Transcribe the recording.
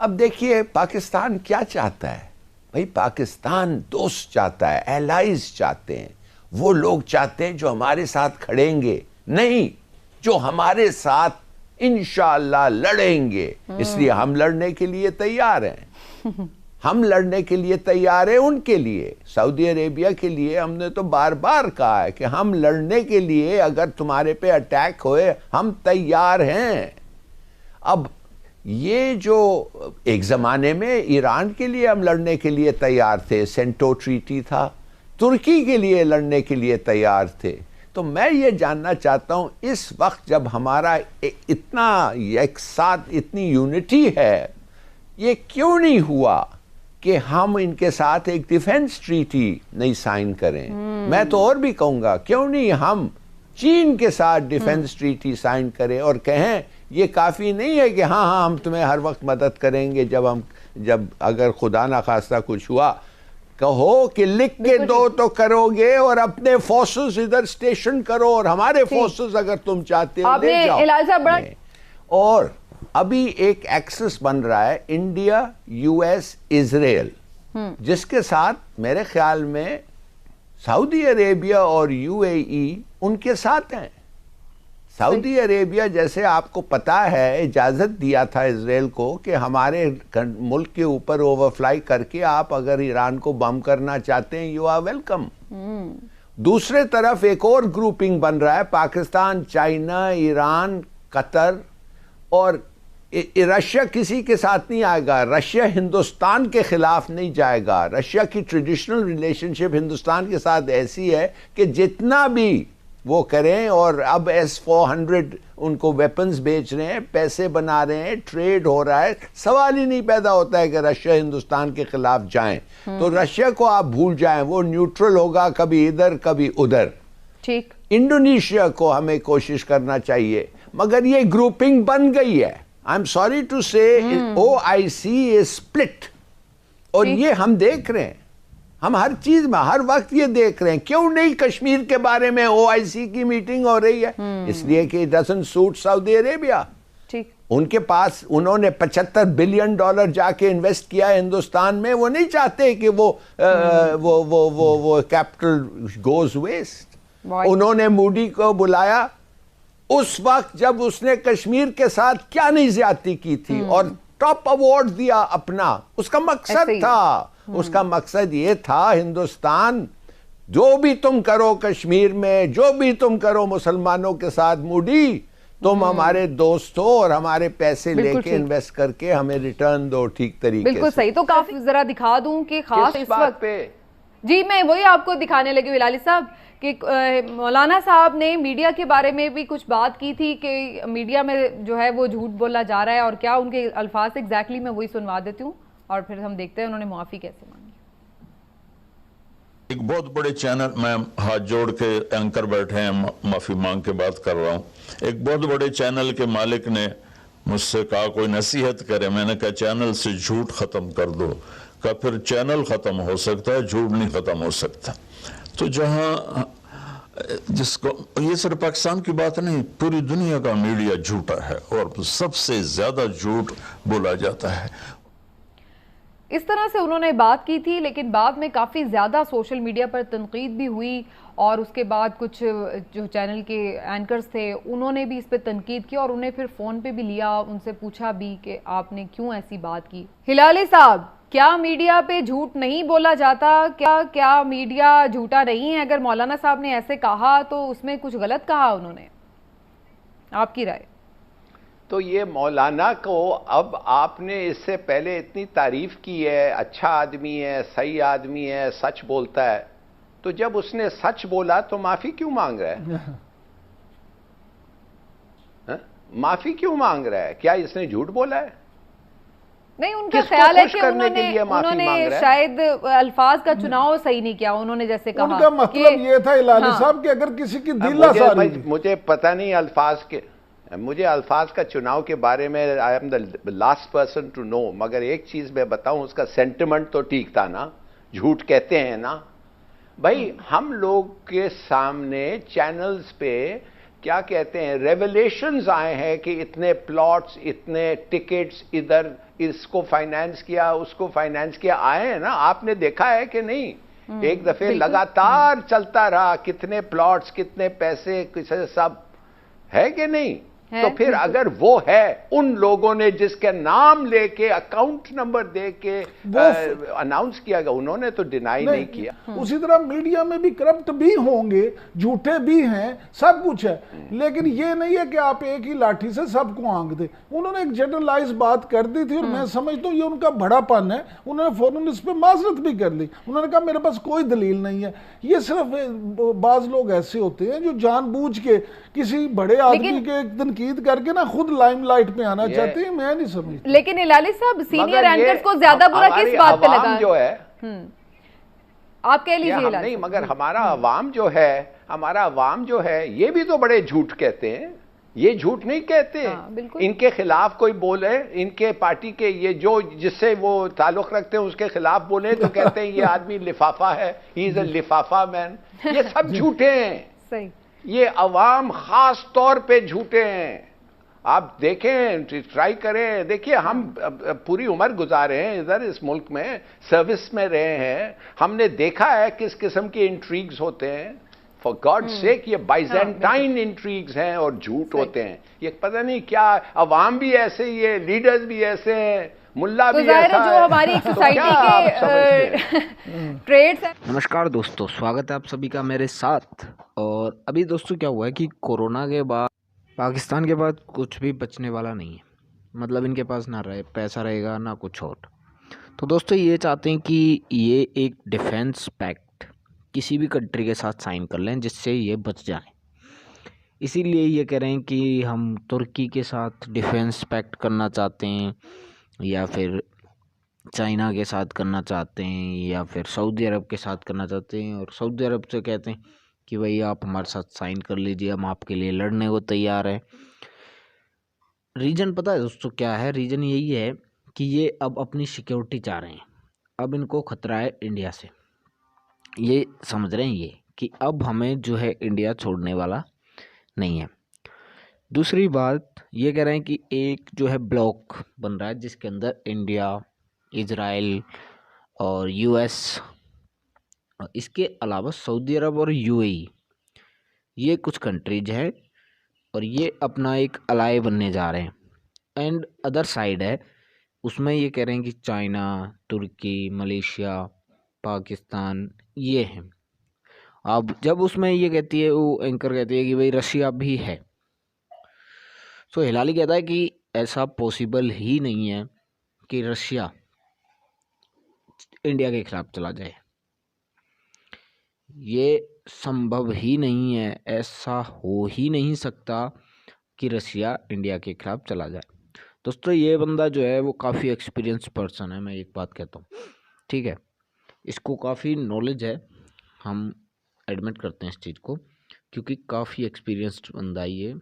اب دیکھیے پاکستان کیا چاہتا ہے بھائی، پاکستان دوست چاہتا ہے، ایلائز چاہتے ہیں، وہ لوگ چاہتے ہیں جو ہمارے ساتھ کھڑیں گے، نہیں جو ہمارے ساتھ انشاءاللہ لڑیں گے. اس لیے ہم لڑنے کے لیے تیار ہیں، ہم لڑنے کے لیے تیار ہیں ان کے لیے. سعودی عربیہ کے لیے ہم نے تو بار بار کہا ہے کہ ہم لڑنے کے لیے، اگر تمہارے پہ اٹیک ہوئے ہم تیار ہیں. اب یہ جو ایک زمانے میں ایران کے لیے ہم لڑنے کے لیے تیار تھے، سینٹو ٹریٹی تھا، ترکی کے لیے لڑنے کے لیے تیار تھے. تو میں یہ جاننا چاہتا ہوں اس وقت جب ہمارا اتنا ایک ساتھ اتنی یونٹی ہے، یہ کیوں نہیں ہوا کہ ہم ان کے ساتھ ایک ڈیفنس ٹریٹی نہیں سائن کریں؟ میں تو اور بھی کہوں گا کیوں نہیں ہم چین کے ساتھ ڈیفنس ٹریٹی سائن کریں اور کہیں یہ کافی نہیں ہے کہ ہاں ہم تمہیں ہر وقت مدد کریں گے، جب اگر خدا نخواستہ کچھ ہوا کہو کہ لکھ کے دو تو کرو گے، اور اپنے فورسز ادھر اسٹیشن کرو، اور ہمارے فورسز اگر تم چاہتے ہو لے جاؤ. اور ابھی ایک ایکسس بن رہا ہے انڈیا یو ایس اسرائیل، جس کے ساتھ میرے خیال میں سعودی عربیہ اور یو اے ای ان کے ساتھ ہیں. سعودی عربیہ جیسے آپ کو پتا ہے اجازت دیا تھا اسرائیل کو کہ ہمارے ملک کے اوپر اوور فلائی کر کے آپ اگر ایران کو بم کرنا چاہتے ہیں یو آر ویلکم. دوسرے طرف ایک اور گروپنگ بن رہا ہے، پاکستان، چائنا، ایران، قطر، اور رشیا کسی کے ساتھ نہیں آئے گا. رشیا ہندوستان کے خلاف نہیں جائے گا. رشیا کی ٹریڈیشنل ریلیشن شپ ہندوستان کے ساتھ ایسی ہے کہ جتنا بھی وہ کریں، اور اب S-400 ان کو ویپنز بیچ رہے ہیں، پیسے بنا رہے ہیں، ٹریڈ ہو رہا ہے، سوال ہی نہیں پیدا ہوتا ہے کہ رشیا ہندوستان کے خلاف جائیں. تو رشیا کو آپ بھول جائیں، وہ نیوٹرل ہوگا، کبھی ادھر کبھی ادھر. ٹھیک. انڈونیشیا کو ہمیں کوشش کرنا چاہیے، مگر یہ گروپنگ بن گئی ہے. I'm sorry to say OIC is split. اور یہ ہم دیکھ رہے ہیں، ہم ہر چیز میں ہر وقت یہ دیکھ رہے ہیں. کیوں نہیں کشمیر کے بارے میں OIC کی میٹنگ ہو رہی ہے؟ اس لیے کہ it doesn't suit سعودی عربیہ. ان کے پاس انہوں نے $75 بلین جا کے انویسٹ کیا ہے ہندوستان میں. وہ نہیں چاہتے کہ وہ کیپٹل گوز ویسٹ. انہوں نے مودی کو بلایا اس وقت جب اس نے کشمیر کے ساتھ کیا نہیں زیادتی کی تھی، اور ٹاپ ایوارڈ دیا اپنا. اس کا مقصد تھا، اس کا مقصد یہ تھا ہندوستان جو بھی تم کرو کشمیر میں، جو بھی تم کرو مسلمانوں کے ساتھ، مودی تم ہمارے دوست ہو اور ہمارے پیسے لے کے انویسٹ کر کے ہمیں ریٹرن دو ٹھیک طریقے سے. بالکل صحیح. تو کافی ذرا دکھا دوں کہ خاص اس وقت پہ جی میں وہی آپ کو دکھانے لگی ہلالی صاحب کہ مولانا صاحب نے میڈیا کے بارے میں بھی کچھ بات کی تھی کہ میڈیا میں جو ہے وہ جھوٹ بولا جا رہا ہے، اور کیا ان کے الفاظ ایگزیکٹلی میں وہی سنوا دیتی ہوں اور پھر ہم دیکھتے ہیں انہوں نے معافی کیسے مانگی. ایک بہت بڑے چینل میں ہاتھ جوڑ کے اینکر بیٹھے ہیں، معافی مانگ کے بات کر رہا ہوں. ایک بہت بڑے چینل کے مالک نے مجھ سے کہا کوئی نصیحت کرے. میں نے کہا چینل سے جھوٹ ختم کر دو. کہا پھر چینل ختم ہو سکتا ہے، جھوٹ نہیں ختم ہو سکتا. تو جہاں جس کو یہ صرف پاکستان کی بات نہیں، پوری دنیا کا میڈیا جھوٹا ہے اور سب سے زیادہ جھوٹ بولا جاتا ہے. اس طرح سے انہوں نے بات کی تھی، لیکن بعد میں کافی زیادہ سوشل میڈیا پر تنقید بھی ہوئی، اور اس کے بعد کچھ جو چینل کے اینکرز تھے انہوں نے بھی اس پہ تنقید کی، اور انہیں پھر فون پہ بھی لیا، ان سے پوچھا بھی کہ آپ نے کیوں ایسی بات کی. ہلالی صاحب، کیا میڈیا پہ جھوٹ نہیں بولا جاتا؟ کیا میڈیا جھوٹا نہیں ہے؟ اگر مولانا صاحب نے ایسے کہا تو اس میں کچھ غلط کہا انہوں نے؟ آپ کی رائے. تو یہ مولانا کو اب آپ نے اس سے پہلے اتنی تعریف کی ہے، اچھا آدمی ہے، صحیح آدمی ہے، سچ بولتا ہے، تو جب اس نے سچ بولا تو معافی کیوں مانگ رہا ہے؟ معافی کیوں مانگ رہا ہے؟ کیا اس نے جھوٹ بولا ہے؟ نہیں، ان کا خیال ہے کہ انہوں نے شاید الفاظ کا چناؤ صحیح نہیں کیا. انہوں نے جیسے کہا ان کا مطلب یہ تھا ہلالی صاحب کہ اگر کسی کی دل آساری، مجھے پتہ نہیں الفاظ کا چناؤ کے بارے میں I am the last person to know، مگر ایک چیز میں بتاؤں، اس کا سینٹیمنٹ تو ٹھیک تھا نا. جھوٹ کہتے ہیں نا بھائی. ہم لوگ کے سامنے چینلز پہ کیا کہتے ہیں ریولیشنز آئے ہیں کہ اتنے پلاٹس اتنے ٹکٹس ادھر اس کو فائنانس کیا اس کو فائنانس کیا آئے ہیں نا. آپ نے دیکھا ہے کہ نہیں؟ ایک دفعہ لگاتار چلتا رہا, کتنے پلاٹس کتنے پیسے سب ہے کہ نہیں؟ تو پھر اگر وہ ہے, ان لوگوں نے جس کے نام لے کے اکاؤنٹ نمبر دے کے اناؤنس کیا گیا, انہوں نے تو ڈینائی نہیں کیا. اسی طرح میڈیا میں بھی کرپٹ بھی ہوں گے, جھوٹے بھی ہیں, سب کچھ ہے, لیکن یہ نہیں ہے کہ آپ ایک ہی لاٹھی سے سب کو آنکھ دیں. انہوں نے ایک جنرلائز بات کر دی تھی اور میں سمجھتا ہوں یہ ان کا بڑا پن ہے. انہوں نے فوراً اس پہ معذرت بھی کر لی. انہوں نے کہا میرے پاس کوئی دلیل نہیں ہے. یہ صرف بعض لوگ ایسے ہوتے ہیں جو جان بوجھ کے کسی بڑے آدمی کے تنقید کر کے نا خود لائم لائٹ پہ آنا چاہتے ہیں. میں نہیں سمجھتا. لیکن ہلالی صاحب سینئر اینکرز کو زیادہ برا کس بات پہ لگا جو ہے آپ کہہ لیجیے. نہیں, مگر ہمارا عوام جو ہے یہ بھی تو بڑے جھوٹ کہتے ہیں. یہ جھوٹ نہیں کہتے. ان کے خلاف کوئی بولے, ان کے پارٹی کے یہ جو جس سے وہ تعلق رکھتے ہیں اس کے خلاف بولے تو کہتے ہیں یہ آدمی لفافہ ہے, ہی از اے لفافہ مین. یہ سب جھوٹے ہیں. صحیح. یہ عوام خاص طور پہ جھوٹے ہیں. آپ دیکھیں, ٹرائی کریں. دیکھیے ہم پوری عمر گزارے ہیں ادھر اس ملک میں, سروس میں رہے ہیں. ہم نے دیکھا ہے کس قسم کے انٹریگز ہوتے ہیں. فار گاڈ سیک, یہ بائزنٹائن انٹریگز ہیں اور جھوٹ ہوتے ہیں. یہ پتہ نہیں کیا, عوام بھی ایسے ہی ہے, لیڈرز بھی ایسے ہیں, ملا بھی ایسا ہے. جو ہماری سوسائٹی کے ٹریڈز ہیں. نمسکار دوستو, سواگت ہے آپ سبھی کا میرے ساتھ. اور ابھی دوستو کیا ہوا ہے کہ کورونا کے بعد پاکستان کے بعد کچھ بھی بچنے والا نہیں ہے. مطلب ان کے پاس نہ رہے پیسہ رہے گا نہ کچھ اور. تو دوستو یہ چاہتے ہیں کہ یہ ایک ڈیفینس پیکٹ کسی بھی کنٹری کے ساتھ سائن کر لیں جس سے یہ بچ جائیں. اسی لیے یہ کہہ رہے ہیں کہ ہم ترکی کے ساتھ ڈیفینس پیکٹ کرنا چاہتے ہیں, یا پھر چائنا کے ساتھ کرنا چاہتے ہیں, یا پھر سعودی عرب کے ساتھ کرنا چاہتے ہیں. اور سعودی عرب سے کہتے ہیں کہ بھئی آپ ہمارے ساتھ سائن کر لیجئے, ہم آپ کے لیے لڑنے کو تیار ہیں. ریجن پتہ ہے دوستو کیا ہے؟ ریجن یہی ہے کہ یہ اب اپنی سیکیورٹی چاہ رہے ہیں. اب ان کو خطرہ ہے انڈیا سے. یہ سمجھ رہے ہیں یہ کہ اب ہمیں جو ہے انڈیا چھوڑنے والا نہیں ہے. دوسری بات یہ کہہ رہے ہیں کہ ایک جو ہے بلاک بن رہا ہے جس کے اندر انڈیا, اسرائیل اور یو ایس, اس کے علاوہ سعودی عرب اور یو اے ای, یہ کچھ کنٹریز ہیں اور یہ اپنا ایک الائے بننے جا رہے ہیں. اینڈ ادر سائیڈ ہے اس میں یہ کہہ رہے ہیں کہ چائنا, ترکی, ملیشیا, پاکستان یہ ہیں. اب جب اس میں یہ کہتی ہے, وہ اینکر کہتی ہے کہ بھئی رشیا بھی ہے, سو ہلالی کہتا ہے کہ ایسا پوسیبل ہی نہیں ہے کہ رشیا انڈیا کے خلاف چلا جائے. یہ سمبھو ہی نہیں ہے, ایسا ہو ہی نہیں سکتا کہ رشیا انڈیا کے خلاف چلا جائے. دوستو یہ بندہ جو ہے وہ کافی ایکسپیرینس پرسن ہے. میں ایک بات کہتا ہوں, ٹھیک ہے, اس کو کافی نالج ہے, ہم ایڈمٹ کرتے ہیں اس چیز کو, کیونکہ کافی ایکسپیرینسڈ بندہ ہی ہے.